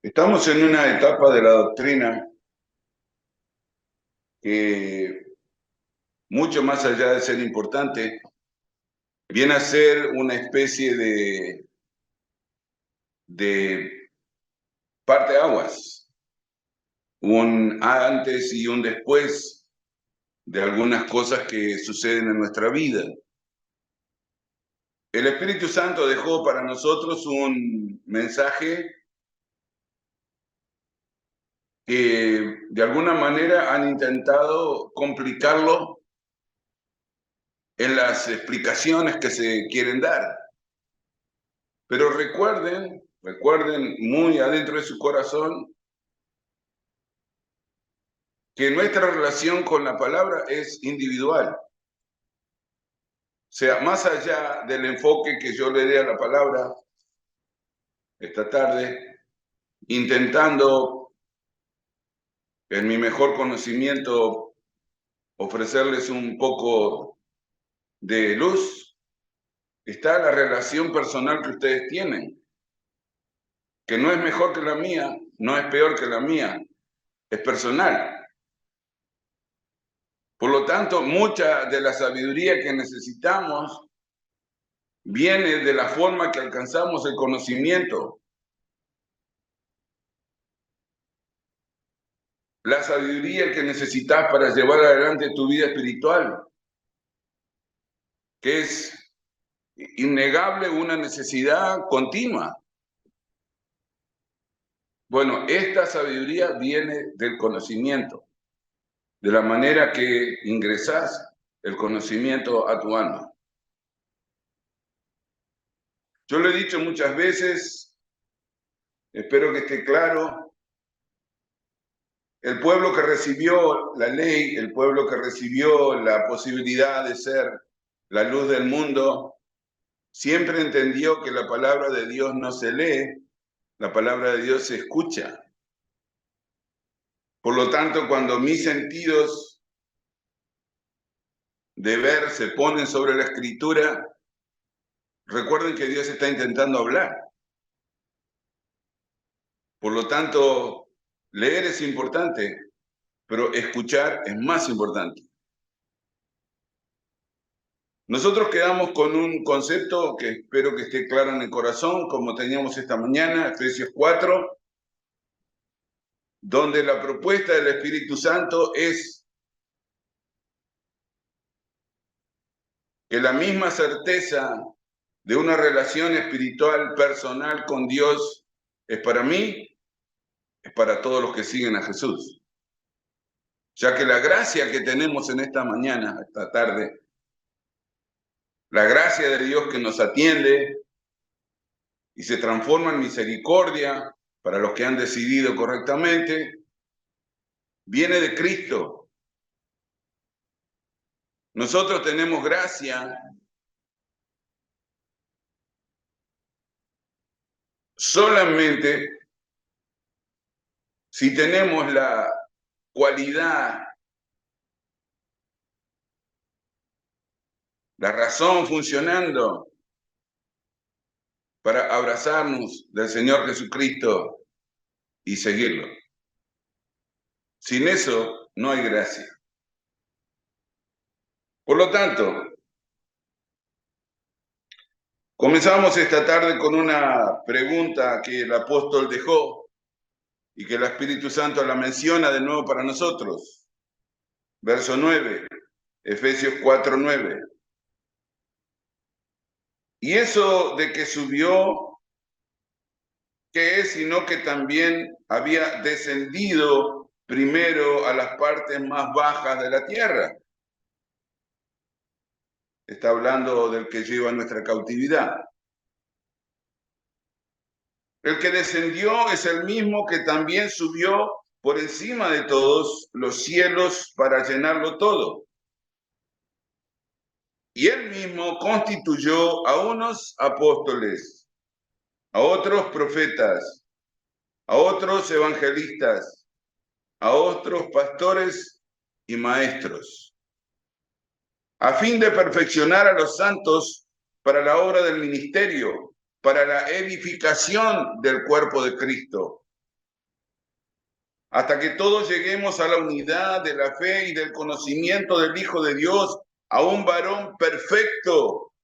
Estamos en una etapa de la doctrina que, mucho más allá de ser importante, viene a ser una especie de parteaguas, un antes y un después de algunas cosas que suceden en nuestra vida. El Espíritu Santo dejó para nosotros un mensaje que de alguna manera han intentado complicarlo en las explicaciones que se quieren dar. Pero recuerden muy adentro de su corazón que nuestra relación con la palabra es individual. O sea, más allá del enfoque que yo le dé a la palabra esta tarde, intentando en mi mejor conocimiento ofrecerles un poco de luz, está la relación personal que ustedes tienen, que no es mejor que la mía, no es peor que la mía, es personal. Por lo tanto, mucha de la sabiduría que necesitamos viene de la forma que alcanzamos el conocimiento. La sabiduría que necesitas para llevar adelante tu vida espiritual, que es innegable una necesidad continua. Bueno, esta sabiduría viene del conocimiento, de la manera que ingresas el conocimiento a tu alma. Yo lo he dicho muchas veces, espero que esté claro. El pueblo que recibió la ley, el pueblo que recibió la posibilidad de ser la luz del mundo, siempre entendió que la palabra de Dios no se lee, la palabra de Dios se escucha. Por lo tanto, cuando mis sentidos de ver se ponen sobre la escritura, recuerden que Dios está intentando hablar. Por lo tanto, leer es importante, pero escuchar es más importante. Nosotros quedamos con un concepto que espero que esté claro en el corazón, como teníamos esta mañana, Efesios 4, donde la propuesta del Espíritu Santo es que la misma certeza de una relación espiritual personal con Dios es para mí, es para todos los que siguen a Jesús. Ya que la gracia que tenemos en esta mañana, esta tarde, la gracia de Dios que nos atiende y se transforma en misericordia para los que han decidido correctamente, viene de Cristo. Nosotros tenemos gracia solamente si tenemos la cualidad, la razón funcionando para abrazarnos del Señor Jesucristo y seguirlo. Sin eso no hay gracia. Por lo tanto, comenzamos esta tarde con una pregunta que el apóstol dejó y que el Espíritu Santo la menciona de nuevo para nosotros. Verso 9, Efesios 4:9. Y eso de que subió, ¿qué es? Sino que también había descendido primero a las partes más bajas de la tierra. Está hablando del que lleva nuestra cautividad. El que descendió es el mismo que también subió por encima de todos los cielos para llenarlo todo. Y él mismo constituyó a unos apóstoles, a otros profetas, a otros evangelistas, a otros pastores y maestros, a fin de perfeccionar a los santos para la obra del ministerio, para la edificación del cuerpo de Cristo, hasta que todos lleguemos a la unidad de la fe y del conocimiento del Hijo de Dios, a un varón perfecto,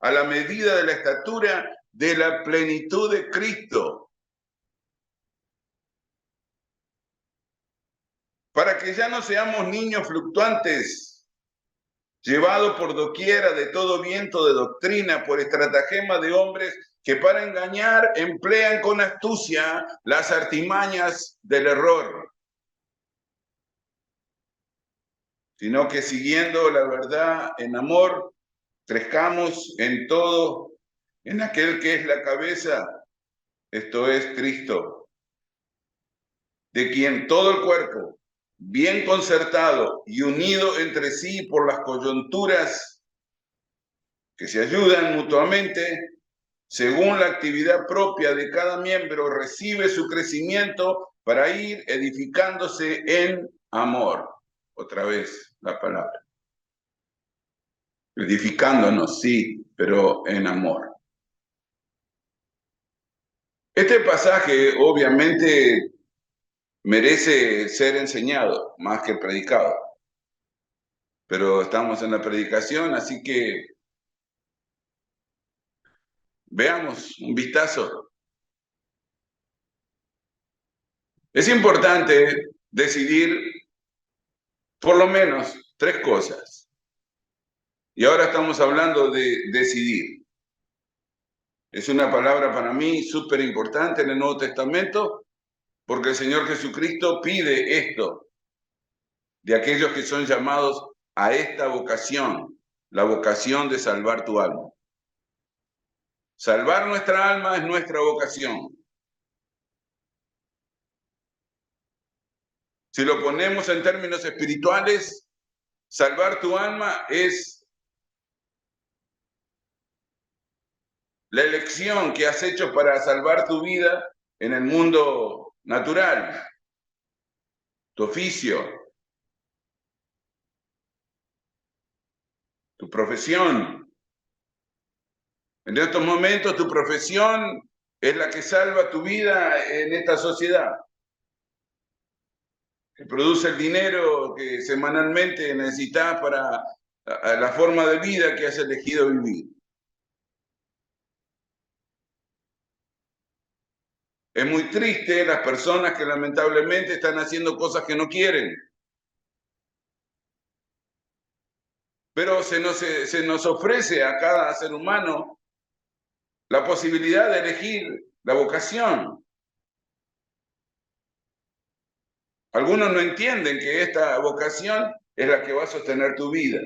a la medida de la estatura de la plenitud de Cristo, para que ya no seamos niños fluctuantes, llevados por doquiera de todo viento de doctrina, por estratagema de hombres que para engañar emplean con astucia las artimañas del error, sino que siguiendo la verdad en amor, crezcamos en todo, en aquel que es la cabeza, esto es Cristo, de quien todo el cuerpo, bien concertado y unido entre sí por las coyunturas que se ayudan mutuamente, según la actividad propia de cada miembro, recibe su crecimiento para ir edificándose en amor. Otra vez la palabra. Edificándonos, sí, pero en amor. Este pasaje obviamente merece ser enseñado más que predicado, pero estamos en la predicación, así que veamos un vistazo. Es importante decidir por lo menos 3 cosas. Y ahora estamos hablando de decidir. Es una palabra para mí súper importante en el Nuevo Testamento, porque el Señor Jesucristo pide esto de aquellos que son llamados a esta vocación, la vocación de salvar tu alma. Salvar nuestra alma es nuestra vocación. Si lo ponemos en términos espirituales, salvar tu alma es la elección que has hecho para salvar tu vida en el mundo natural, tu oficio, tu profesión. En estos momentos tu profesión es la que salva tu vida en esta sociedad, que produce el dinero que semanalmente necesitas para la forma de vida que has elegido vivir. Es muy triste las personas que lamentablemente están haciendo cosas que no quieren. Pero se nos ofrece a cada ser humano la posibilidad de elegir la vocación. Algunos no entienden que esta vocación es la que va a sostener tu vida.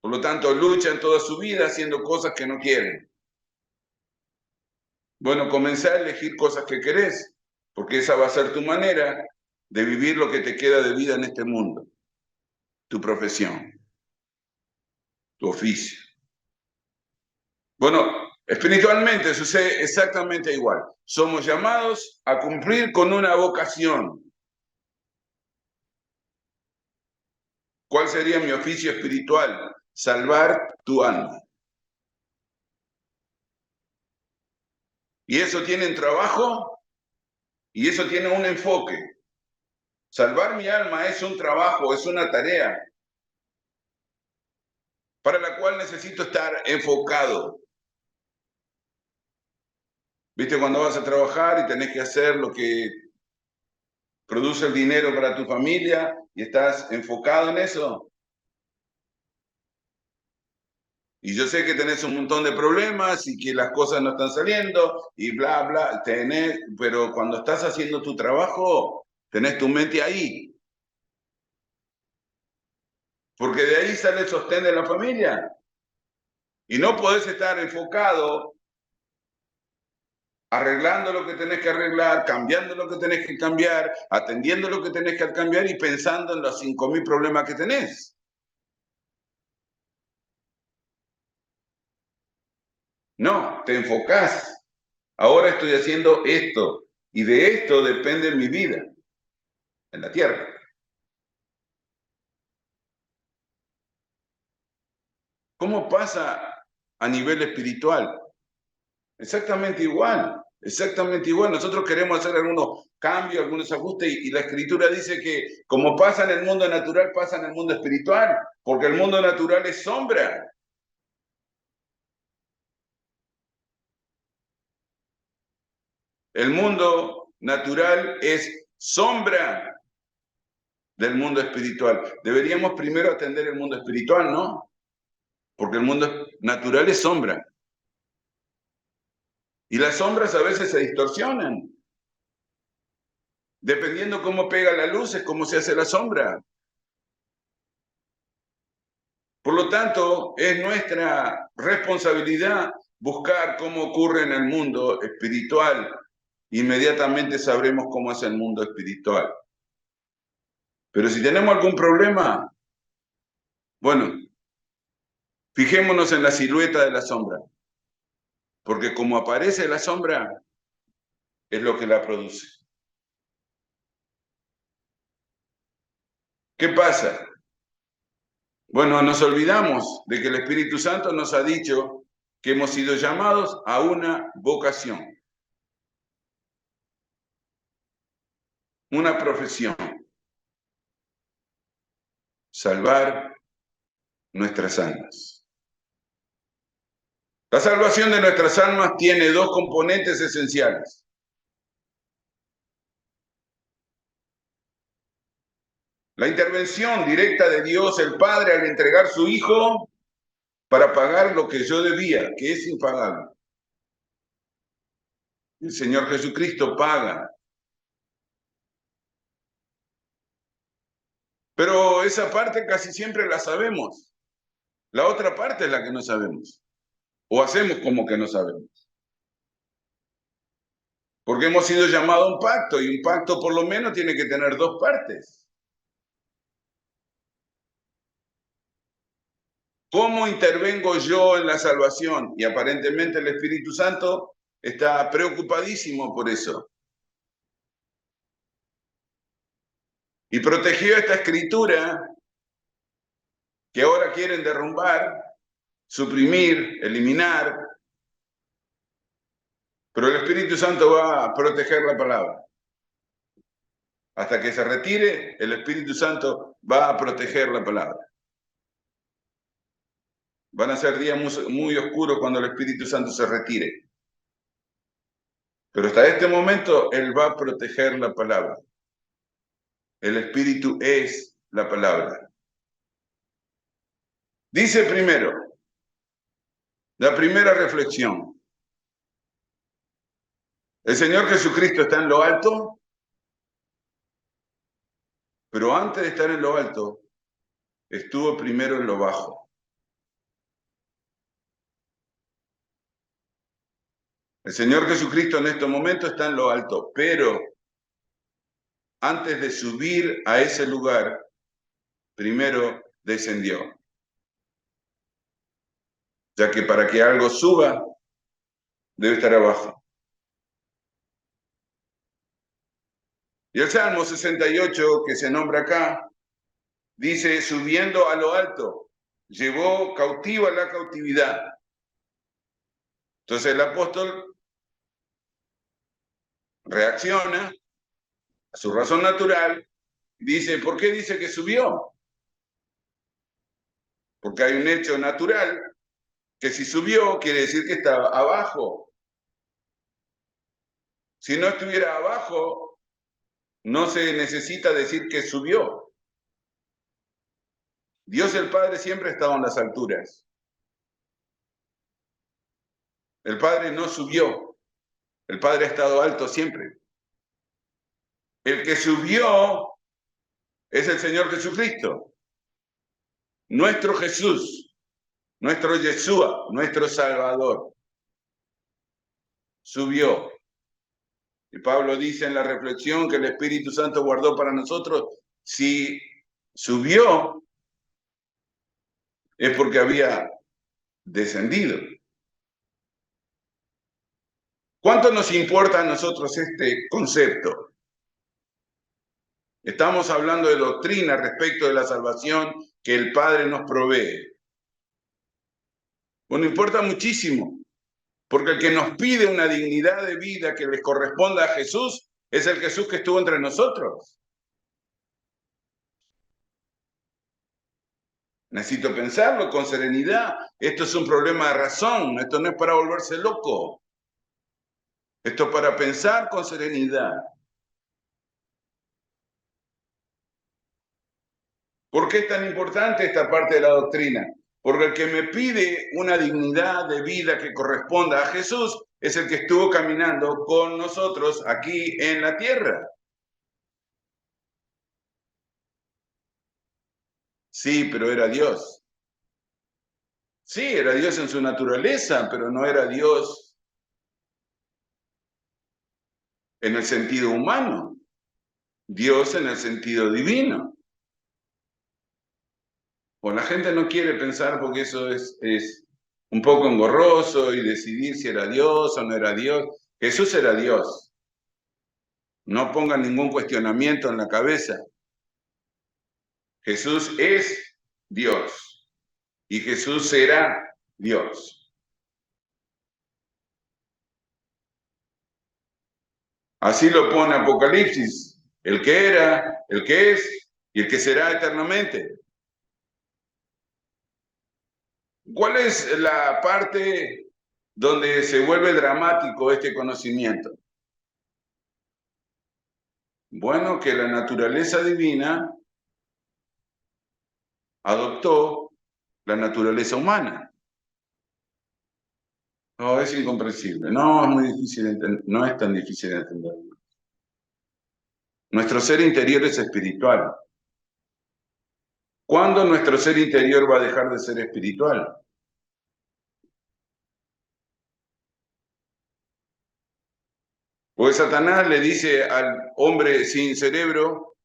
Por lo tanto, luchan toda su vida haciendo cosas que no quieren. Bueno, comenzá a elegir cosas que querés, porque esa va a ser tu manera de vivir lo que te queda de vida en este mundo. Tu profesión, tu oficio. Bueno, espiritualmente sucede exactamente igual. Somos llamados a cumplir con una vocación. ¿Cuál sería mi oficio espiritual? Salvar tu alma. Y eso tiene un trabajo y eso tiene un enfoque. Salvar mi alma es un trabajo, es una tarea para la cual necesito estar enfocado. ¿Viste cuando vas a trabajar y tenés que hacer lo que produce el dinero para tu familia y estás enfocado en eso? Y yo sé que tenés un montón de problemas y que las cosas no están saliendo y bla, bla, pero cuando estás haciendo tu trabajo, tenés tu mente ahí. Porque de ahí sale el sostén de la familia. Y no podés estar enfocado arreglando lo que tenés que arreglar, cambiando lo que tenés que cambiar, atendiendo lo que tenés que cambiar y pensando en los 5.000 problemas que tenés. No, te enfocás. Ahora estoy haciendo esto y de esto depende mi vida en la tierra. ¿Cómo pasa a nivel espiritual? Exactamente igual. Exactamente igual. Nosotros queremos hacer algunos cambios, algunos ajustes, y la Escritura dice que como pasa en el mundo natural, pasa en el mundo espiritual, porque el mundo natural es sombra. El mundo natural es sombra del mundo espiritual. Deberíamos primero atender el mundo espiritual, ¿no? Porque el mundo natural es sombra. Y las sombras a veces se distorsionan. Dependiendo cómo pega la luz, es cómo se hace la sombra. Por lo tanto, es nuestra responsabilidad buscar cómo ocurre en el mundo espiritual. Inmediatamente sabremos cómo es el mundo espiritual. Pero si tenemos algún problema, bueno, fijémonos en la silueta de la sombra, porque como aparece la sombra, es lo que la produce. ¿Qué pasa? Bueno, nos olvidamos de que el Espíritu Santo nos ha dicho que hemos sido llamados a una vocación, una profesión, salvar nuestras almas. La salvación de nuestras almas tiene dos componentes esenciales. La intervención directa de Dios, el Padre, al entregar su Hijo para pagar lo que yo debía, que es impagable. El Señor Jesucristo paga. Pero esa parte casi siempre la sabemos. La otra parte es la que no sabemos. O hacemos como que no sabemos. Porque hemos sido llamados a un pacto, y un pacto por lo menos tiene que tener dos partes. ¿Cómo intervengo yo en la salvación? Y aparentemente el Espíritu Santo está preocupadísimo por eso. Y protegió esta escritura que ahora quieren derrumbar, suprimir, eliminar. Pero el Espíritu Santo va a proteger la palabra. Hasta que se retire, el Espíritu Santo va a proteger la palabra. Van a ser días muy oscuros cuando el Espíritu Santo se retire. Pero hasta este momento, Él va a proteger la palabra. El Espíritu es la palabra. Dice primero, la primera reflexión. El Señor Jesucristo está en lo alto, pero antes de estar en lo alto, estuvo primero en lo bajo. El Señor Jesucristo en este momento está en lo alto, pero antes de subir a ese lugar, primero descendió. Ya que para que algo suba, debe estar abajo. Y el Salmo 68, que se nombra acá, dice, subiendo a lo alto, llevó cautiva la cautividad. Entonces el apóstol reacciona a su razón natural y dice, ¿por qué dice que subió? Porque hay un hecho natural que si subió quiere decir que estaba abajo. Si no estuviera abajo, no se necesita decir que subió. Dios el Padre siempre ha estado en las alturas. El Padre no subió. El Padre ha estado alto siempre. El que subió es el Señor Jesucristo. Nuestro Jesús, nuestro Yeshua, nuestro Salvador. Subió. Y Pablo dice en la reflexión que el Espíritu Santo guardó para nosotros. Si subió, es porque había descendido. ¿Cuánto nos importa a nosotros este concepto? Estamos hablando de doctrina respecto de la salvación que el Padre nos provee. Bueno, importa muchísimo, Porque el que nos pide una dignidad de vida que les corresponda a Jesús es el Jesús que estuvo entre nosotros. Necesito pensarlo con serenidad. Esto es un problema de razón. Esto no es para volverse loco. Esto es para pensar con serenidad. ¿Por qué es tan importante esta parte de la doctrina? Porque el que me pide una dignidad de vida que corresponda a Jesús es el que estuvo caminando con nosotros aquí en la tierra. Sí, pero era Dios. Sí, era Dios en su naturaleza, pero no era Dios en el sentido humano. Dios en el sentido divino. Pues la gente no quiere pensar porque eso es un poco engorroso y decidir si era Dios o no era Dios. Jesús era Dios. No pongan ningún cuestionamiento en la cabeza. Jesús es Dios y Jesús será Dios. Así lo pone Apocalipsis, el que era, el que es y el que será eternamente. ¿Cuál es la parte donde se vuelve dramático este conocimiento? Bueno, que la naturaleza divina adoptó la naturaleza humana. No, es incomprensible. No, es muy difícil de entender. No es tan difícil de entender. Nuestro ser interior es espiritual. ¿Cuándo nuestro ser interior va a dejar de ser espiritual? Porque Satanás le dice al hombre sin cerebro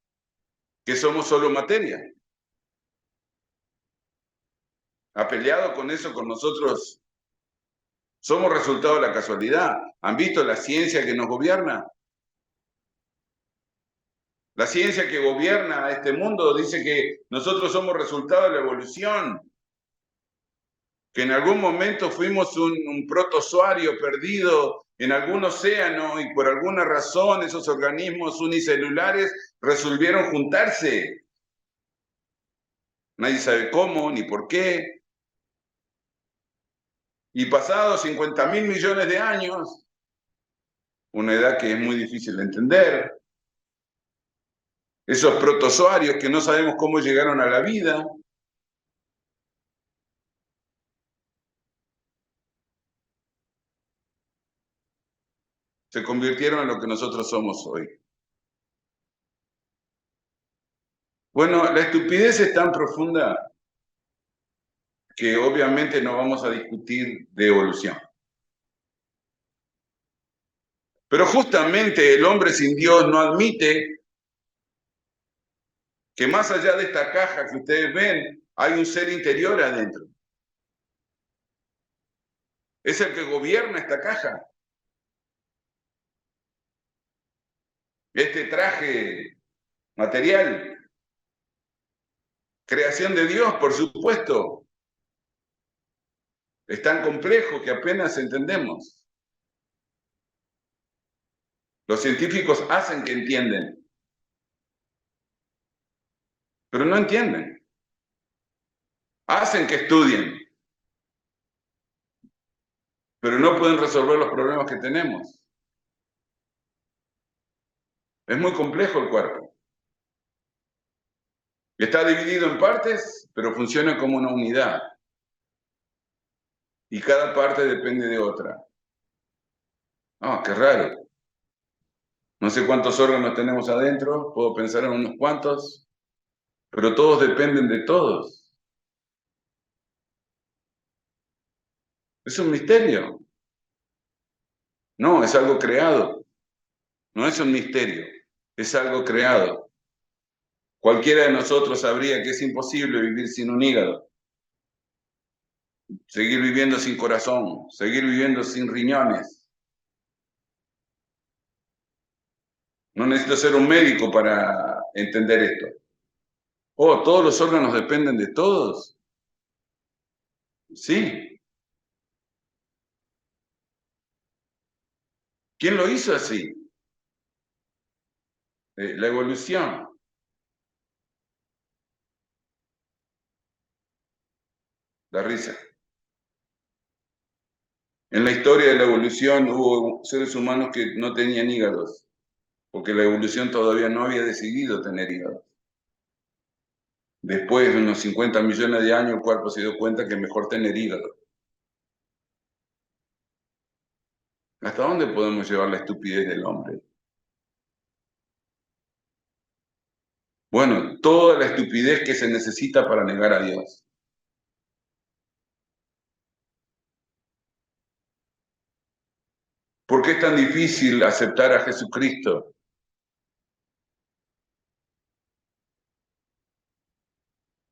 que somos solo materia. Ha peleado con eso con nosotros. Somos resultado de la casualidad. ¿Han visto la ciencia que nos gobierna? La ciencia que gobierna este mundo dice que nosotros somos resultado de la evolución, que en algún momento fuimos un protozoario perdido en algún océano y por alguna razón esos organismos unicelulares resolvieron juntarse. Nadie sabe cómo ni por qué. Y pasados 50.000 millones de años, una edad que es muy difícil de entender, esos protozoarios que no sabemos cómo llegaron a la vida, se convirtieron en lo que nosotros somos hoy. Bueno, la estupidez es tan profunda que obviamente no vamos a discutir de evolución. Pero justamente el hombre sin Dios no admite que más allá de esta caja que ustedes ven, hay un ser interior adentro. Es el que gobierna esta caja. Este traje material, creación de Dios, por supuesto, es tan complejo que apenas entendemos. Los científicos hacen que entienden, pero no entienden. Hacen que estudien, pero no pueden resolver los problemas que tenemos. Es muy complejo el cuerpo. Está dividido en partes, pero funciona como una unidad. Y cada parte depende de otra. Ah, qué raro. No sé cuántos órganos tenemos adentro, puedo pensar en unos cuantos, pero todos dependen de todos. Es un misterio. No, es algo creado. No es un misterio, es algo creado. Cualquiera de nosotros sabría que es imposible vivir sin un hígado, seguir viviendo sin corazón, seguir viviendo sin riñones. No necesito ser un médico para entender esto. Oh, todos los órganos dependen de todos. Sí, ¿Quién lo hizo así? La evolución. La risa. En la historia de la evolución hubo seres humanos que no tenían hígados, porque la evolución todavía no había decidido tener hígados. Después de unos 50 millones de años, el cuerpo se dio cuenta que es mejor tener hígado. ¿Hasta dónde podemos llevar la estupidez del hombre? Bueno, toda la estupidez que se necesita para negar a Dios. ¿Por qué es tan difícil aceptar a Jesucristo?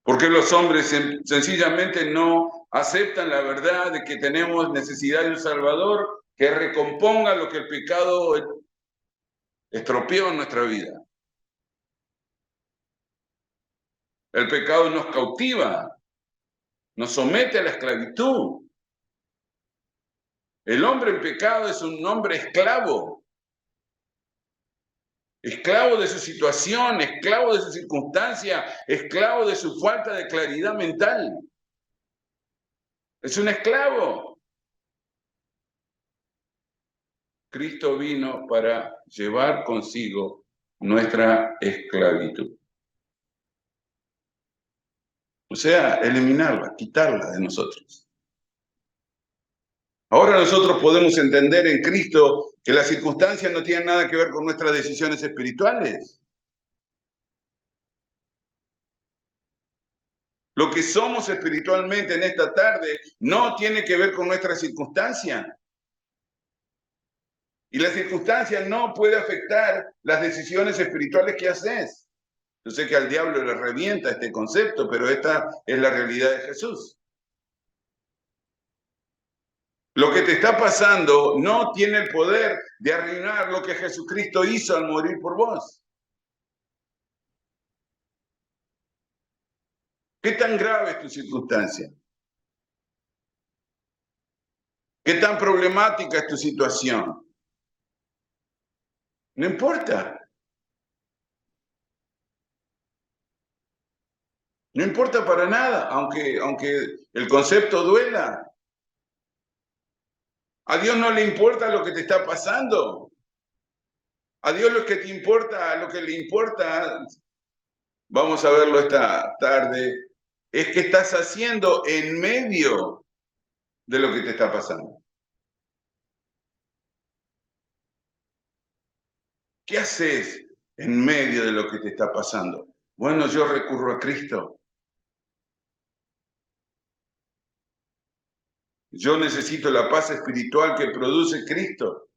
¿Por qué los hombres sencillamente no aceptan la verdad de que tenemos necesidad de un Salvador que recomponga lo que el pecado estropeó en nuestra vida? El pecado nos cautiva, nos somete a la esclavitud. El hombre en pecado es un hombre esclavo, esclavo de su situación, esclavo de su circunstancia, esclavo de su falta de claridad mental. Es un esclavo. Cristo vino para llevar consigo nuestra esclavitud. O sea, eliminarla, quitarla de nosotros. Ahora nosotros podemos entender en Cristo que las circunstancias no tienen nada que ver con nuestras decisiones espirituales. Lo que somos espiritualmente en esta tarde no tiene que ver con nuestra circunstancia. Y la circunstancia no puede afectar las decisiones espirituales que haces. Yo sé que al diablo le revienta este concepto, pero esta es la realidad de Jesús. Lo que te está pasando no tiene el poder de arruinar lo que Jesucristo hizo al morir por vos. ¿Qué tan grave es tu circunstancia? ¿Qué tan problemática es tu situación? No importa. No importa para nada, aunque el concepto duela. A Dios no le importa lo que te está pasando. A Dios lo que te importa, lo que le importa, vamos a verlo esta tarde, es qué estás haciendo en medio de lo que te está pasando. ¿Qué haces en medio de lo que te está pasando? Bueno, yo recurro a Cristo. Yo necesito la paz espiritual que produce Cristo.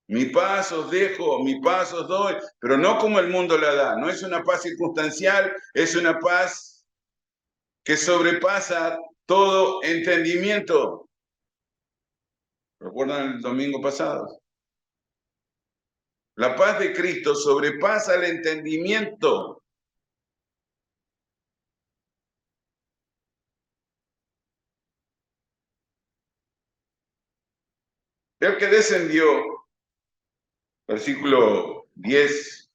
Mi paz os dejo, mi paz os doy, pero no como el mundo la da. No es una paz circunstancial, es una paz que sobrepasa todo entendimiento. ¿Recuerdan el domingo pasado? La paz de Cristo sobrepasa el entendimiento. El que descendió, versículo 10,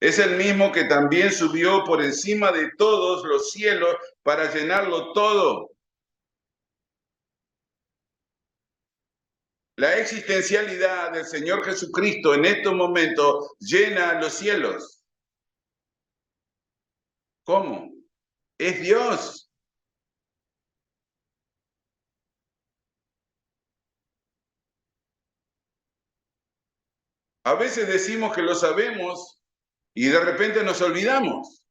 es el mismo que también subió por encima de todos los cielos para llenarlo todo. La existencialidad del Señor Jesucristo en estos momentos llena los cielos. ¿Cómo? Es Dios. A veces decimos que lo sabemos y de repente nos olvidamos.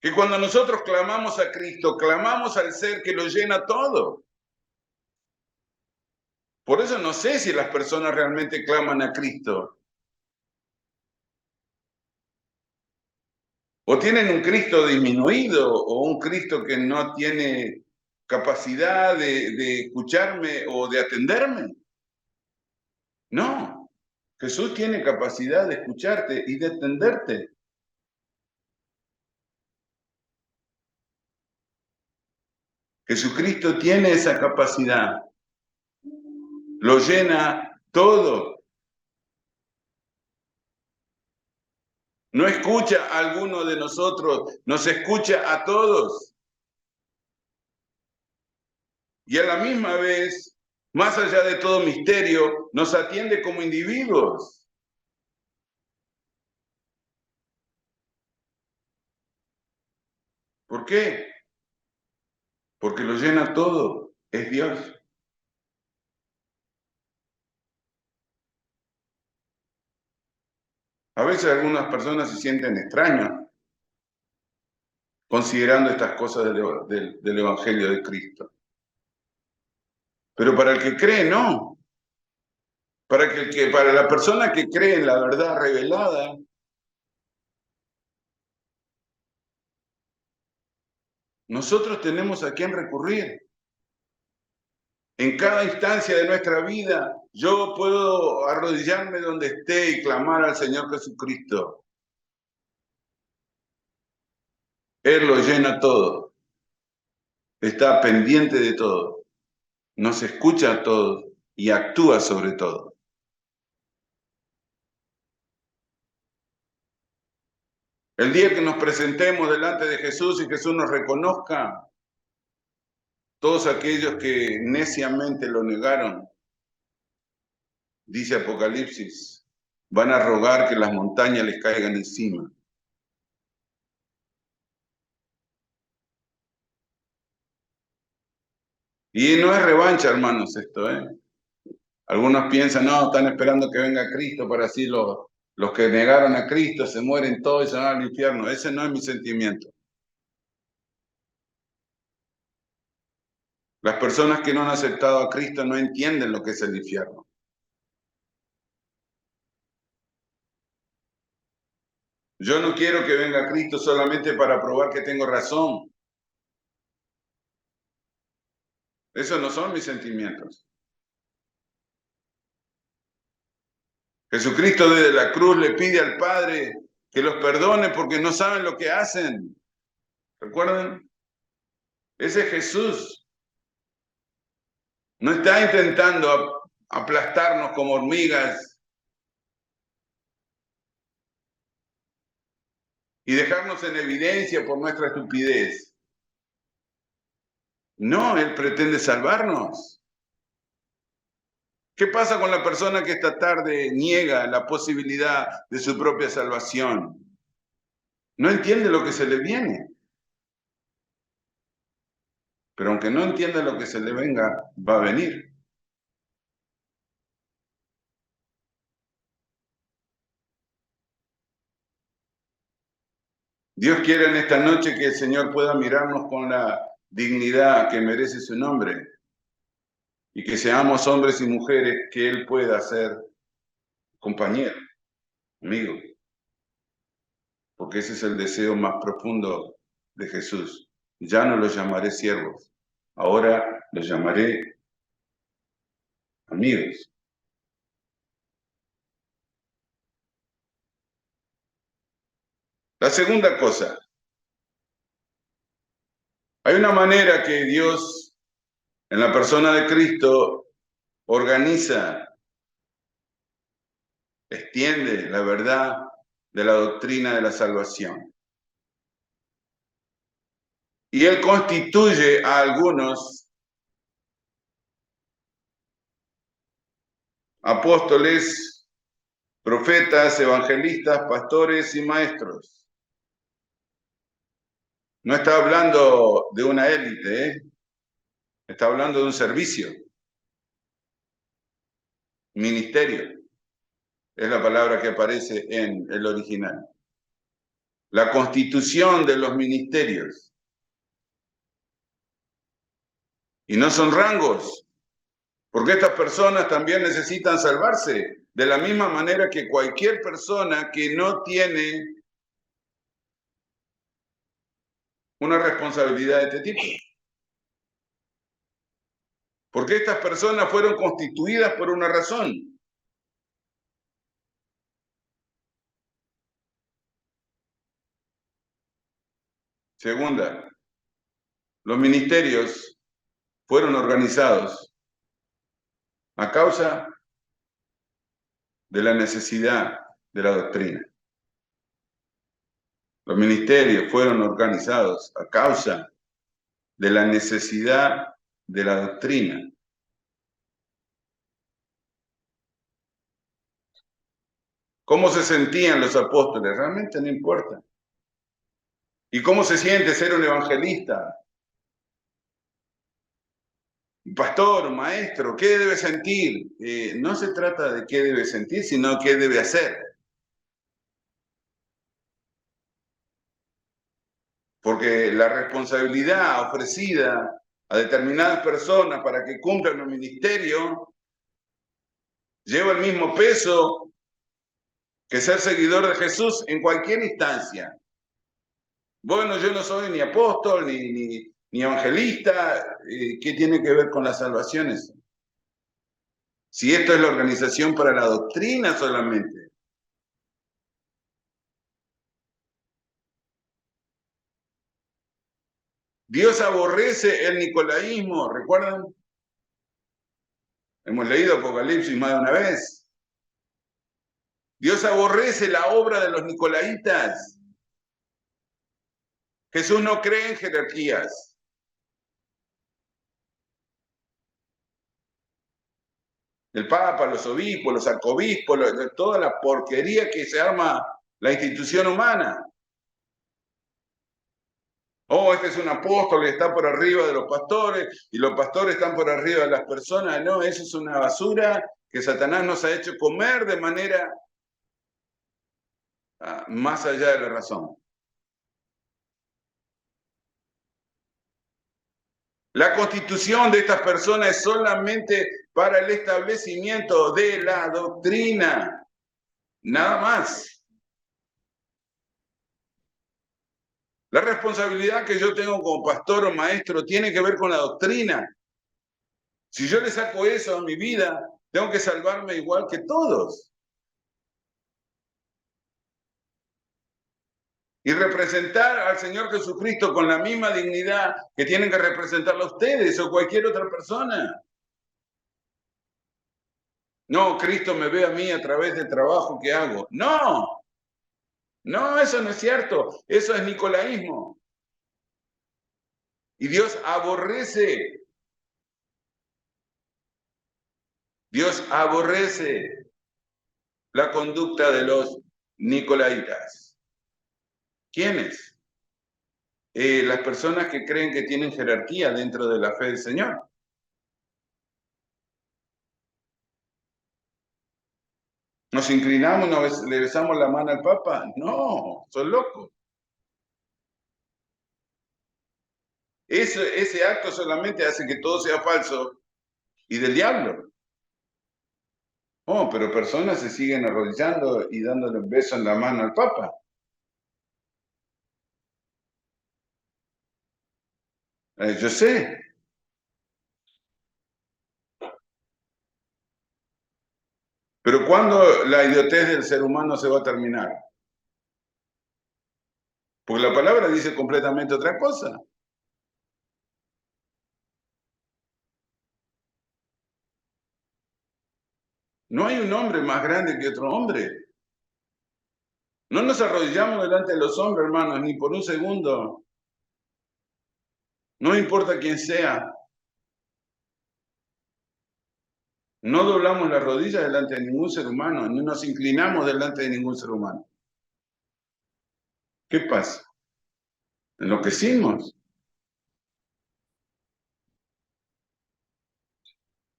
Que cuando nosotros clamamos a Cristo, clamamos al ser que lo llena todo. Por eso no sé si las personas realmente claman a Cristo. O tienen un Cristo disminuido o un Cristo que no tiene capacidad de escucharme o de atenderme. No, Jesús tiene capacidad de escucharte y de atenderte. Jesucristo tiene esa capacidad. lo llena todo. No escucha a alguno de nosotros, nos escucha a todos. Y a la misma vez, más allá de todo misterio, nos atiende como individuos. ¿Por qué? Porque lo llena todo, es Dios. A veces algunas personas se sienten extrañas considerando estas cosas del Evangelio de Cristo. Pero para el que cree, no. Para la persona que cree en la verdad revelada, nosotros tenemos a quién recurrir. En cada instancia de nuestra vida, yo puedo arrodillarme donde esté y clamar al Señor Jesucristo. Él lo llena todo, está pendiente de todo, nos escucha a todos y actúa sobre todo. El día que nos presentemos delante de Jesús y Jesús nos reconozca, todos aquellos que neciamente lo negaron, dice Apocalipsis, van a rogar que las montañas les caigan encima. Y no es revancha, hermanos, esto, ¿eh? Algunos piensan, no, están esperando que venga Cristo para así los que negaron a Cristo se mueren todos y se van al infierno. Ese no es mi sentimiento. Las personas que no han aceptado a Cristo no entienden lo que es el infierno. Yo no quiero que venga Cristo solamente para probar que tengo razón. Esos no son mis sentimientos. Jesucristo desde la cruz le pide al Padre que los perdone porque no saben lo que hacen. ¿Recuerdan? Ese Jesús no está intentando aplastarnos como hormigas y dejarnos en evidencia por nuestra estupidez. No, Él pretende salvarnos. ¿Qué pasa con la persona que esta tarde niega la posibilidad de su propia salvación? No entiende lo que se le viene. Pero aunque no entienda lo que se le venga, va a venir. Dios quiere en esta noche que el Señor pueda mirarnos con la dignidad que merece su nombre y que seamos hombres y mujeres que Él pueda ser compañero, amigo, porque ese es el deseo más profundo de Jesús. Ya no los llamaré siervos, ahora los llamaré amigos. La segunda cosa, hay una manera que Dios, en la persona de Cristo, organiza, extiende la verdad de la doctrina de la salvación. Y Él constituye a algunos apóstoles, profetas, evangelistas, pastores y maestros. No está hablando de una élite, ¿eh? Está hablando de un servicio. Ministerio es la palabra que aparece en el original. La constitución de los ministerios. Y no son rangos, porque estas personas también necesitan salvarse, de la misma manera que cualquier persona que no tiene una responsabilidad de este tipo. Porque estas personas fueron constituidas por una razón. Segunda, los ministerios fueron organizados a causa de la necesidad de la doctrina. Los ministerios fueron organizados a causa de la necesidad de la doctrina. ¿Cómo se sentían los apóstoles? Realmente no importa. ¿Y cómo se siente ser un evangelista? Un pastor, un maestro, ¿qué debe sentir? No se trata de qué debe sentir, sino qué debe hacer. Porque la responsabilidad ofrecida a determinadas personas para que cumplan el ministerio lleva el mismo peso que ser seguidor de Jesús en cualquier instancia. Bueno, yo no soy ni apóstol ni evangelista. ¿Qué tiene que ver con las salvaciones? Si esto es la organización para la doctrina solamente. Dios aborrece el nicolaísmo, ¿recuerdan? Hemos leído Apocalipsis más de una vez. Dios aborrece la obra de los nicolaitas. Jesús no cree en jerarquías. El Papa, los obispos, los arcobispos, toda la porquería que se arma la institución humana. Oh, este es un apóstol y está por arriba de los pastores, y los pastores están por arriba de las personas. No, eso es una basura que Satanás nos ha hecho comer de manera más allá de la razón. La constitución de estas personas es solamente para el establecimiento de la doctrina, nada más. La responsabilidad que yo tengo como pastor o maestro tiene que ver con la doctrina. Si yo le saco eso a mi vida, tengo que salvarme igual que todos. Y representar al Señor Jesucristo con la misma dignidad que tienen que representarlo ustedes o cualquier otra persona. No, Cristo me ve a mí a través del trabajo que hago. No, no, eso no es cierto. Eso es nicolaísmo. Y Dios aborrece la conducta de los nicolaitas. ¿Quiénes? Las personas que creen que tienen jerarquía dentro de la fe del Señor. ¿Nos inclinamos, le besamos la mano al Papa? No, son locos. Ese acto solamente hace que todo sea falso y del diablo. Oh, pero personas se siguen arrodillando y dándole un beso en la mano al Papa. Yo sé. Pero ¿cuándo la idiotez del ser humano se va a terminar? Porque la palabra dice completamente otra cosa. No hay un hombre más grande que otro hombre. No nos arrodillamos delante de los hombres, hermanos, ni por un segundo. No importa quién sea. No doblamos la rodilla delante de ningún ser humano, ni nos inclinamos delante de ningún ser humano. ¿Qué pasa? Enloquecimos.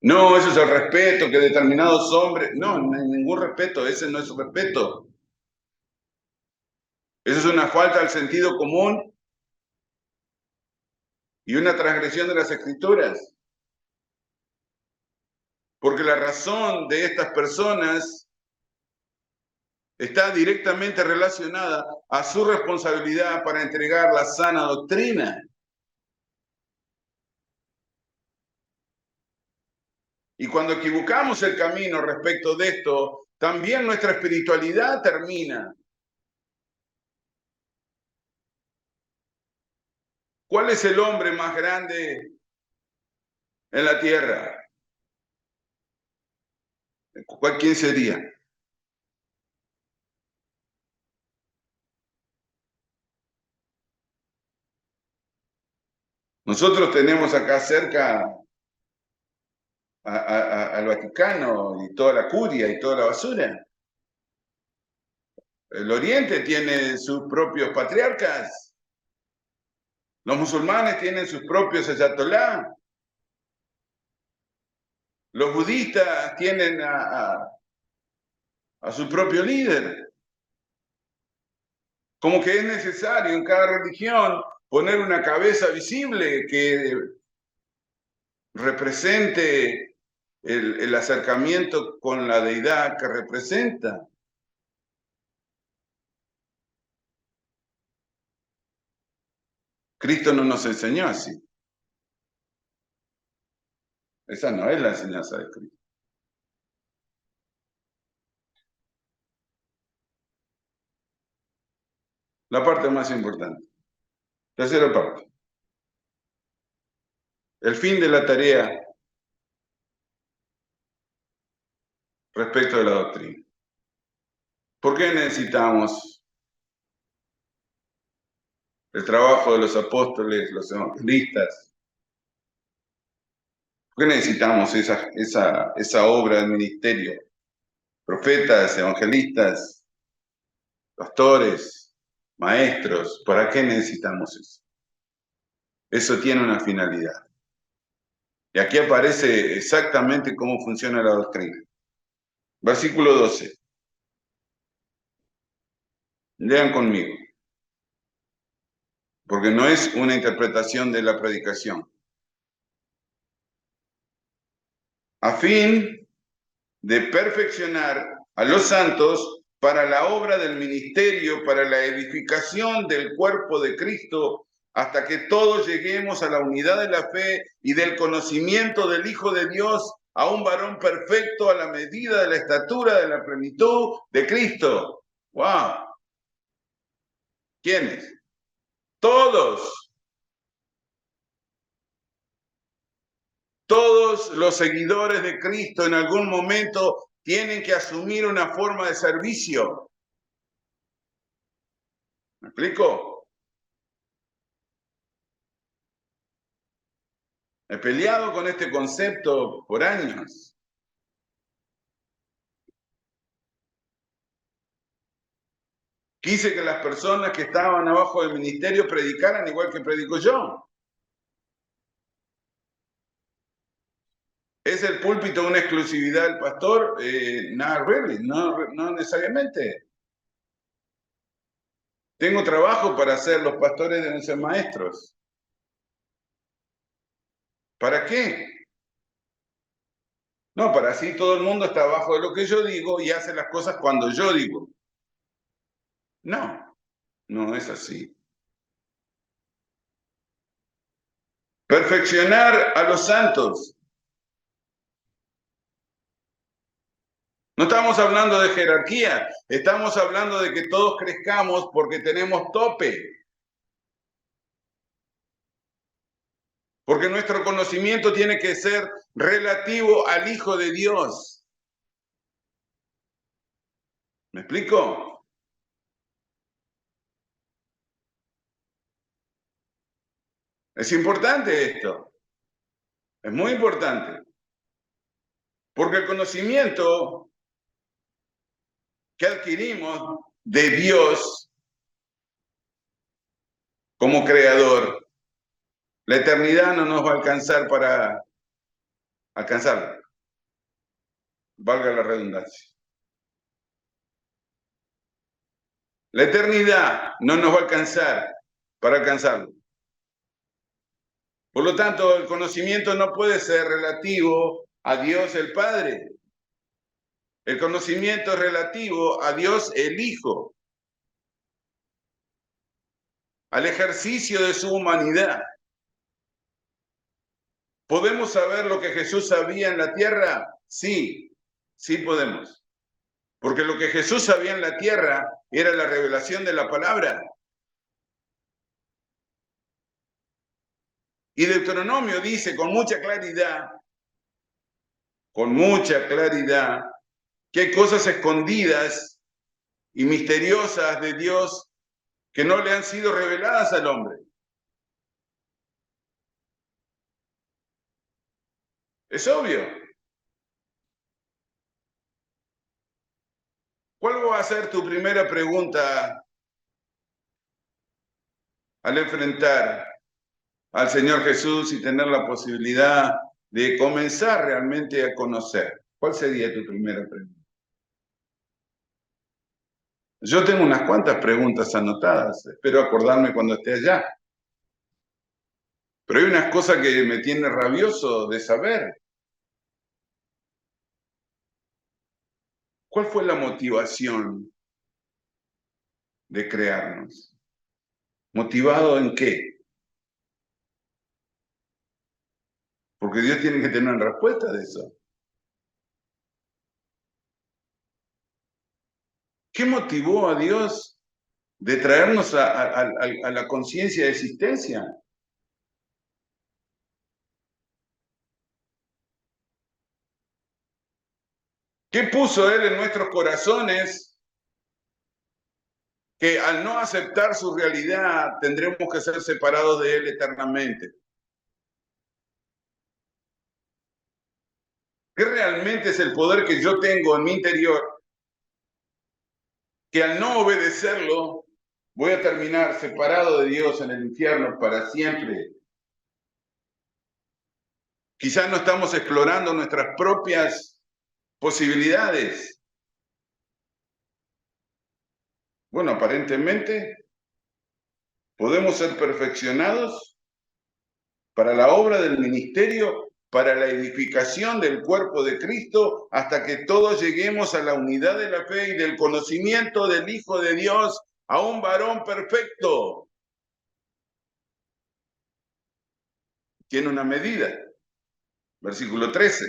No, eso es el respeto que determinados hombres. No, no hay ningún respeto, ese no es su respeto. Eso es una falta al sentido común y una transgresión de las escrituras. Porque la razón de estas personas está directamente relacionada a su responsabilidad para entregar la sana doctrina. Y cuando equivocamos el camino respecto de esto, también nuestra espiritualidad termina. ¿Cuál es el hombre más grande en la tierra? ¿Quién sería? Nosotros tenemos acá cerca al Vaticano y toda la curia y toda la basura. El Oriente tiene sus propios patriarcas. Los musulmanes tienen sus propios ayatolá. Los budistas tienen a su propio líder. Como que es necesario en cada religión poner una cabeza visible que represente el acercamiento con la deidad que representa. Cristo no nos enseñó así. Esa no es la enseñanza de Cristo. La parte más importante. Tercera parte. El fin de la tarea respecto de la doctrina. ¿Por qué necesitamos el trabajo de los apóstoles, los evangelistas? ¿Por qué necesitamos esa obra del ministerio? Profetas, evangelistas, pastores, maestros. ¿Para qué necesitamos eso? Eso tiene una finalidad. Y aquí aparece exactamente cómo funciona la doctrina. Versículo 12. Lean conmigo, porque no es una interpretación de la predicación. A fin de perfeccionar a los santos para la obra del ministerio, para la edificación del cuerpo de Cristo, hasta que todos lleguemos a la unidad de la fe y del conocimiento del Hijo de Dios, a un varón perfecto a la medida de la estatura de la plenitud de Cristo. ¡Wow! ¿Quiénes? Todos. Todos los seguidores de Cristo en algún momento tienen que asumir una forma de servicio. ¿Me explico? He peleado con este concepto por años. Quise que las personas que estaban abajo del ministerio predicaran igual que predico yo. ¿Es el púlpito una exclusividad del pastor? Not really, no necesariamente. Tengo trabajo para hacer, los pastores deben ser maestros. ¿Para qué? No, para así todo el mundo está abajo de lo que yo digo y hace las cosas cuando yo digo. No, no es así. Perfeccionar a los santos. No estamos hablando de jerarquía, estamos hablando de que todos crezcamos porque tenemos tope. Porque nuestro conocimiento tiene que ser relativo al Hijo de Dios. ¿Me explico? Es importante esto. Es muy importante. Porque el conocimiento que adquirimos de Dios como creador, la eternidad no nos va a alcanzar para alcanzarlo. Valga la redundancia. La eternidad no nos va a alcanzar para alcanzarlo. Por lo tanto, el conocimiento no puede ser relativo a Dios el Padre. El conocimiento es relativo a Dios el Hijo, al ejercicio de su humanidad. ¿Podemos saber lo que Jesús sabía en la tierra? Sí, sí podemos. Porque lo que Jesús sabía en la tierra era la revelación de la palabra. Y Deuteronomio dice con mucha claridad, que hay cosas escondidas y misteriosas de Dios que no le han sido reveladas al hombre. Es obvio. ¿Cuál va a ser tu primera pregunta al enfrentar al Señor Jesús y tener la posibilidad de comenzar realmente a conocer? ¿Cuál sería tu primera pregunta? Yo tengo unas cuantas preguntas anotadas, espero acordarme cuando esté allá. Pero hay unas cosas que me tiene rabioso de saber. ¿Cuál fue la motivación de crearnos? ¿Motivado en qué? Porque Dios tiene que tener una respuesta de eso. ¿Qué motivó a Dios de traernos a la conciencia de existencia? ¿Qué puso Él en nuestros corazones que al no aceptar su realidad tendremos que ser separados de Él eternamente? ¿Qué realmente es el poder que yo tengo en mi interior que al no obedecerlo voy a terminar separado de Dios en el infierno para siempre? Quizás no estamos explorando nuestras propias posibilidades. Bueno, aparentemente podemos ser perfeccionados para la obra del ministerio, para la edificación del cuerpo de Cristo, hasta que todos lleguemos a la unidad de la fe y del conocimiento del Hijo de Dios, a un varón perfecto. Tiene una medida. Versículo 13.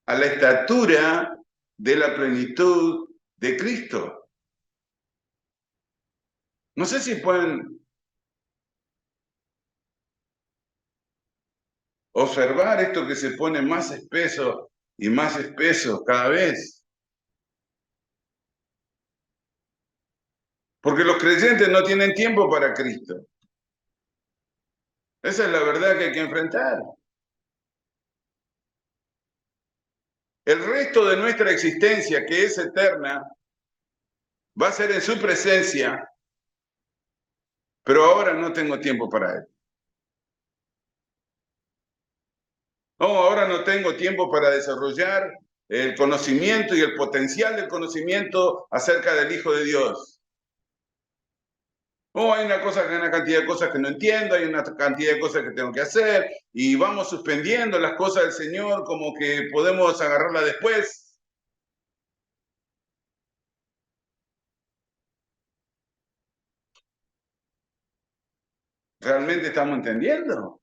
A la estatura de la plenitud de Cristo. No sé si pueden observar esto que se pone más espeso y más espeso cada vez. Porque los creyentes no tienen tiempo para Cristo. Esa es la verdad que hay que enfrentar. El resto de nuestra existencia, que es eterna, va a ser en su presencia, pero ahora no tengo tiempo para él. No, ahora no tengo tiempo para desarrollar el conocimiento y el potencial del conocimiento acerca del Hijo de Dios. Oh, hay una cantidad de cosas que no entiendo, hay una cantidad de cosas que tengo que hacer, y vamos suspendiendo las cosas del Señor como que podemos agarrarla después. ¿Realmente estamos entendiendo?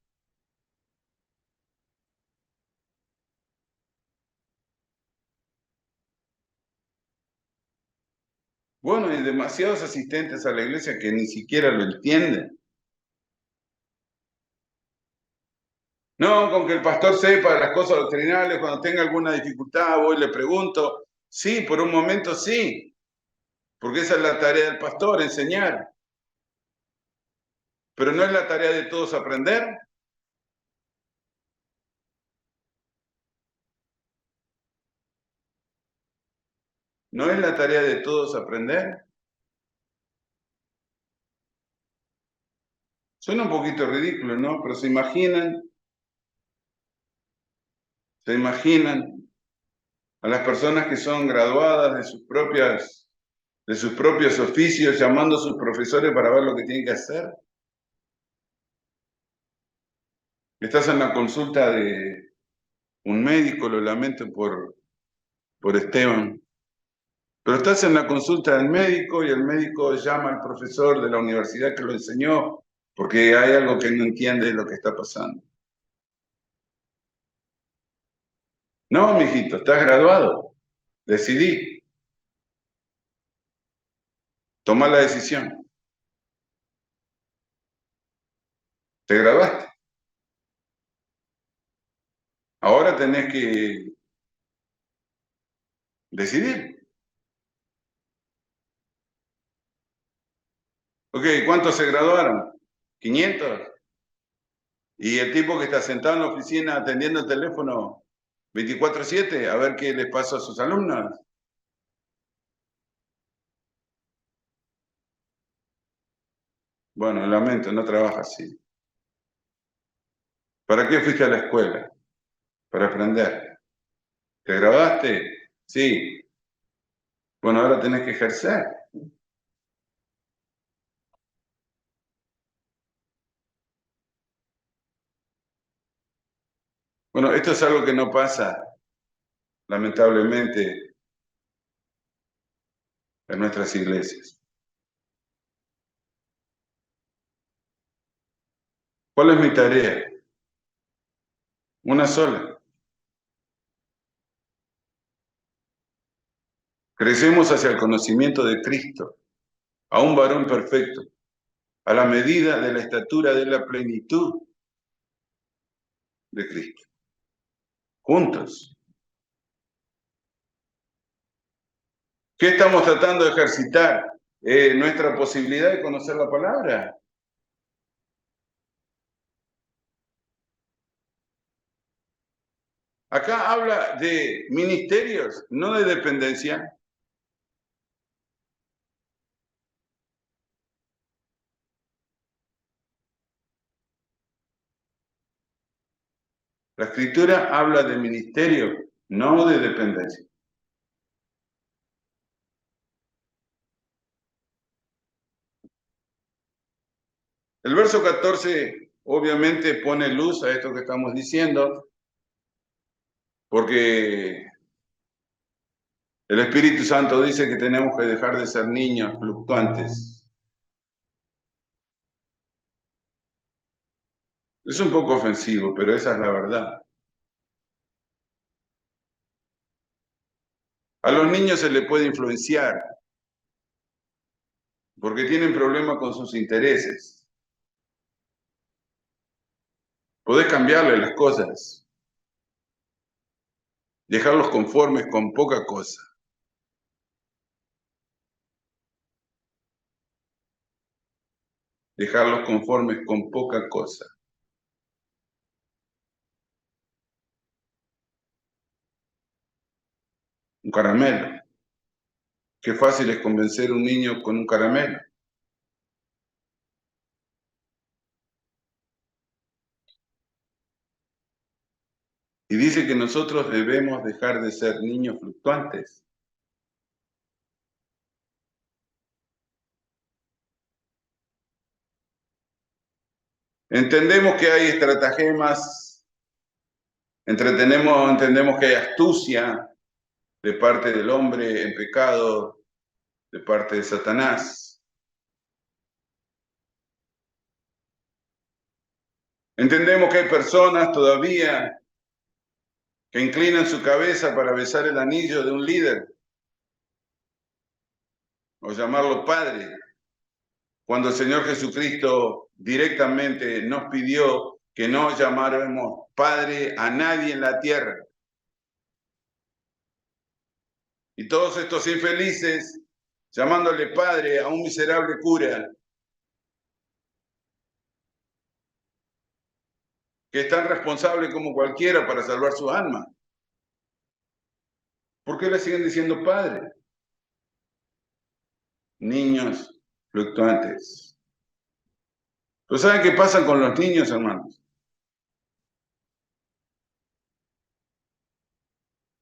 Bueno, hay demasiados asistentes a la iglesia que ni siquiera lo entienden. No, con que el pastor sepa las cosas doctrinales, cuando tenga alguna dificultad, voy y le pregunto. Sí, por un momento sí, porque esa es la tarea del pastor, enseñar. Pero no es la tarea de todos aprender. No es la tarea de todos aprender. Suena un poquito ridículo, ¿no? Pero se imaginan a las personas que son graduadas de sus propios oficios, llamando a sus profesores para ver lo que tienen que hacer. Estás en la consulta de un médico, lo lamento por Esteban, pero estás en la consulta del médico y el médico llama al profesor de la universidad que lo enseñó porque hay algo que no entiende de lo que está pasando. No, mijito, estás graduado. Decidí, tomar la decisión. Te graduaste. Ahora tenés que Decidir. Ok, ¿cuántos se graduaron? ¿500? Y el tipo que está sentado en la oficina atendiendo el teléfono 24/7, a ver qué les pasa a sus alumnos. Bueno, lamento, no trabaja así. ¿Para qué fuiste a la escuela? Para aprender. ¿Te graduaste? Sí. Bueno, ahora tenés que ejercer. Bueno, esto es algo que no pasa, lamentablemente, en nuestras iglesias. ¿Cuál es mi tarea? Una sola. Crecemos hacia el conocimiento de Cristo, a un varón perfecto, a la medida de la estatura de la plenitud de Cristo. Juntos. ¿Qué estamos tratando de ejercitar? Nuestra posibilidad de conocer la palabra. Acá habla de ministerios, no de dependencia. La escritura habla de ministerio, no de dependencia. El verso 14 obviamente pone luz a esto que estamos diciendo, porque el Espíritu Santo dice que tenemos que dejar de ser niños fluctuantes. Es un poco ofensivo, pero esa es la verdad. A los niños se les puede influenciar porque tienen problemas con sus intereses. Podés cambiarle las cosas, dejarlos conformes con poca cosa. Dejarlos conformes con poca cosa. Un caramelo. Qué fácil es convencer a un niño con un caramelo. Y dice que nosotros debemos dejar de ser niños fluctuantes. Entendemos que hay estratagemas, entendemos que hay astucia de parte del hombre en pecado, de parte de Satanás. Entendemos que hay personas todavía que inclinan su cabeza para besar el anillo de un líder o llamarlo padre, cuando el Señor Jesucristo directamente nos pidió que no llamáramos padre a nadie en la tierra. Y todos estos infelices llamándole padre a un miserable cura que es tan responsable como cualquiera para salvar su alma. ¿Por qué le siguen diciendo padre? Niños fluctuantes. ¿Pero saben qué pasa con los niños, hermanos?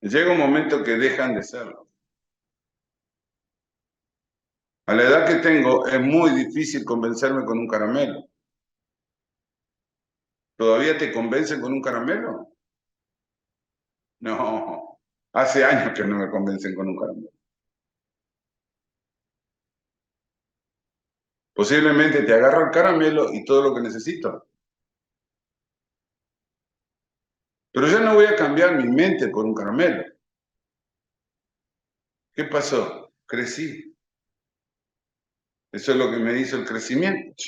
Llega un momento que dejan de serlo. A la edad que tengo es muy difícil convencerme con un caramelo. ¿Todavía te convencen con un caramelo? No, hace años que no me convencen con un caramelo. Posiblemente te agarro el caramelo y todo lo que necesito. Pero yo no voy a cambiar mi mente por un caramelo. ¿Qué pasó? Crecí. Eso es lo que me hizo el crecimiento.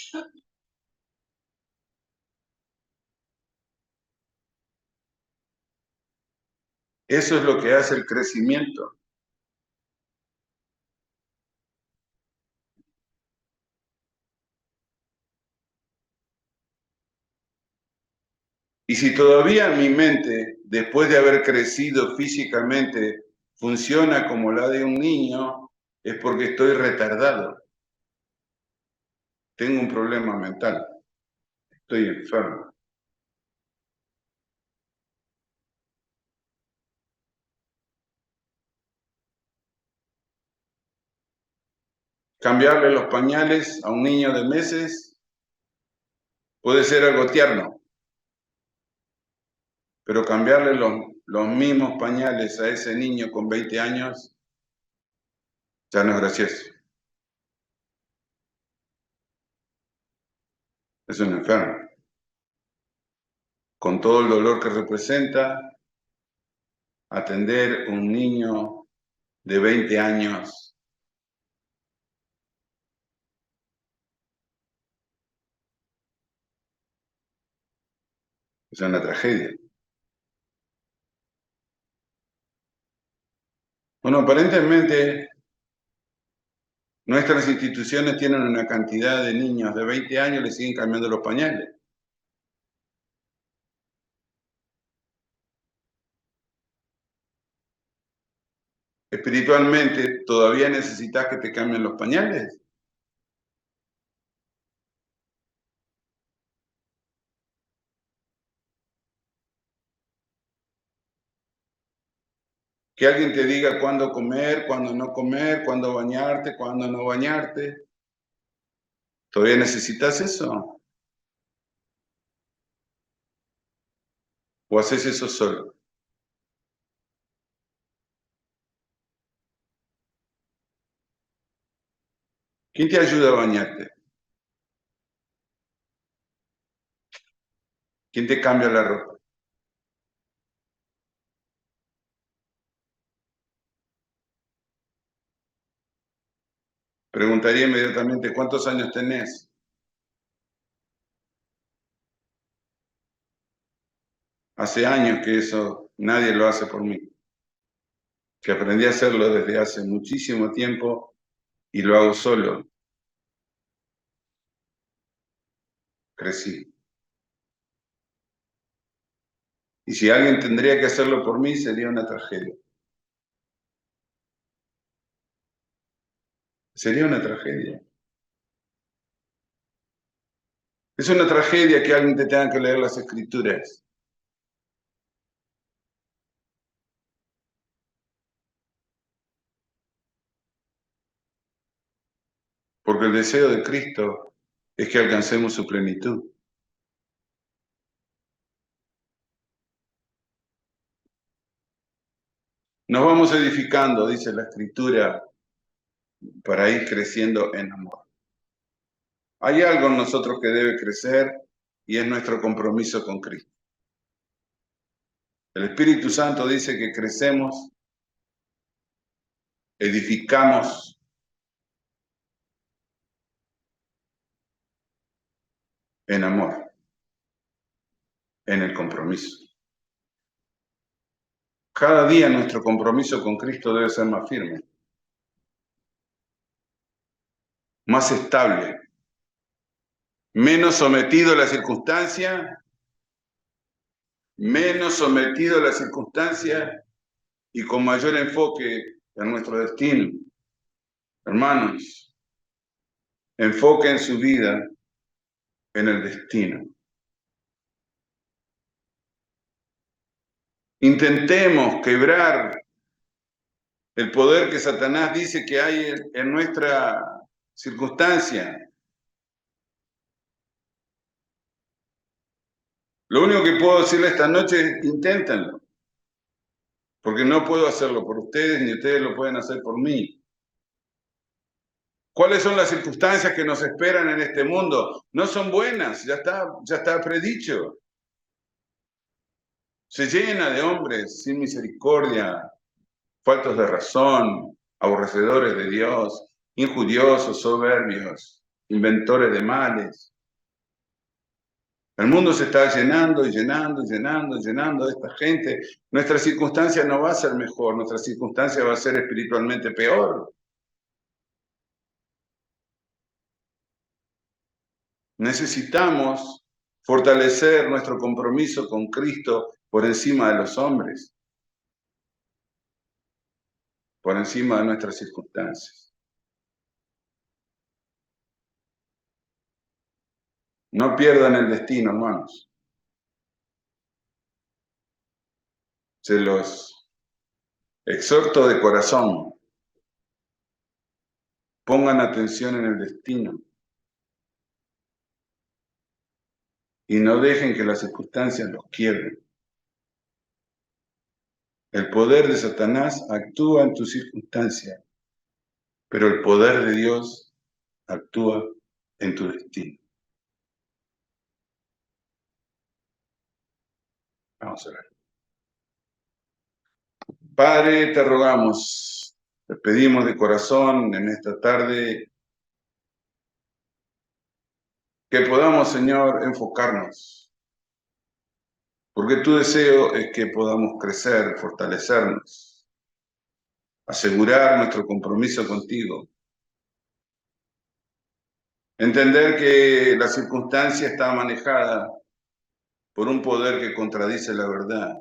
Eso es lo que hace el crecimiento. Y si todavía mi mente, después de haber crecido físicamente, funciona como la de un niño, es porque estoy retardado. Tengo un problema mental. Estoy enfermo. Cambiarle los pañales a un niño de meses puede ser algo tierno, pero cambiarle los mismos pañales a ese niño con 20 años ya no es gracioso. Es un enfermo. Con todo el dolor que representa, atender un niño de 20 años es una tragedia. Bueno, aparentemente nuestras instituciones tienen una cantidad de niños de 20 años que le siguen cambiando los pañales. Espiritualmente, ¿todavía necesitas que te cambien los pañales? Que alguien te diga cuándo comer, cuándo no comer, cuándo bañarte, cuándo no bañarte. ¿Todavía necesitas eso? ¿O haces eso solo? ¿Quién te ayuda a bañarte? ¿Quién te cambia la ropa? Preguntaría inmediatamente, ¿cuántos años tenés? Hace años que eso nadie lo hace por mí. Que aprendí a hacerlo desde hace muchísimo tiempo y lo hago solo. Crecí. Y si alguien tendría que hacerlo por mí, sería una tragedia. Sería una tragedia. Es una tragedia que alguien te tenga que leer las escrituras. Porque el deseo de Cristo es que alcancemos su plenitud. Nos vamos edificando, dice la escritura, para ir creciendo en amor. Hay algo en nosotros que debe crecer y es nuestro compromiso con Cristo. El Espíritu Santo dice que crecemos, edificamos en amor, en el compromiso. Cada día nuestro compromiso con Cristo debe ser más firme, más estable, menos sometido a la circunstancia, menos sometido a la circunstancia y con mayor enfoque en nuestro destino. Hermanos, enfoquen su vida en el destino. Intentemos quebrar el poder que Satanás dice que hay en nuestra circunstancia. Lo único que puedo decirle esta noche es inténtenlo, porque no puedo hacerlo por ustedes ni ustedes lo pueden hacer por mí. ¿Cuáles son las circunstancias que nos esperan en este mundo? No son buenas, ya está predicho. Se llena de hombres sin misericordia, faltos de razón, aborrecedores de Dios, injuriosos, soberbios, inventores de males. El mundo se está llenando y llenando y llenando y llenando de esta gente. Nuestra circunstancia no va a ser mejor, nuestra circunstancia va a ser espiritualmente peor. Necesitamos fortalecer nuestro compromiso con Cristo por encima de los hombres, por encima de nuestras circunstancias. No pierdan el destino, hermanos. Se los exhorto de corazón. Pongan atención en el destino. Y no dejen que las circunstancias los quiebren. El poder de Satanás actúa en tu circunstancia, pero el poder de Dios actúa en tu destino. Vamos a ver. Padre, te rogamos, te pedimos de corazón en esta tarde que podamos, Señor, enfocarnos, porque tu deseo es que podamos crecer, fortalecernos, asegurar nuestro compromiso contigo, entender que la circunstancia está manejada por un poder que contradice la verdad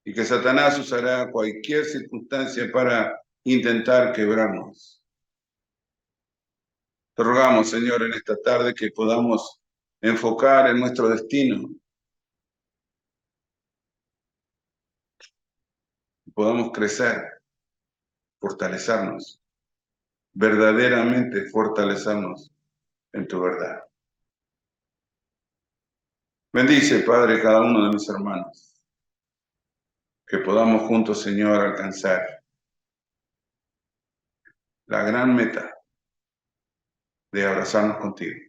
y que Satanás usará cualquier circunstancia para intentar quebrarnos. Te rogamos, Señor, en esta tarde que podamos enfocar en nuestro destino, podamos crecer, fortalecernos, verdaderamente fortalecernos en tu verdad. Bendice, Padre, cada uno de mis hermanos, que podamos juntos, Señor, alcanzar la gran meta de abrazarnos contigo.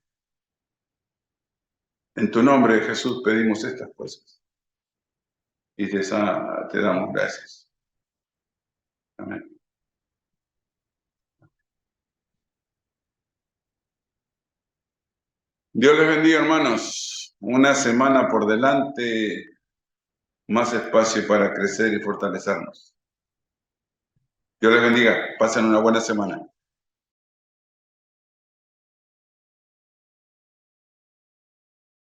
En tu nombre, Jesús, pedimos estas cosas y te damos gracias. Amén. Dios les bendiga, hermanos. Una semana por delante, más espacio para crecer y fortalecernos. Dios les bendiga. Pasen una buena semana.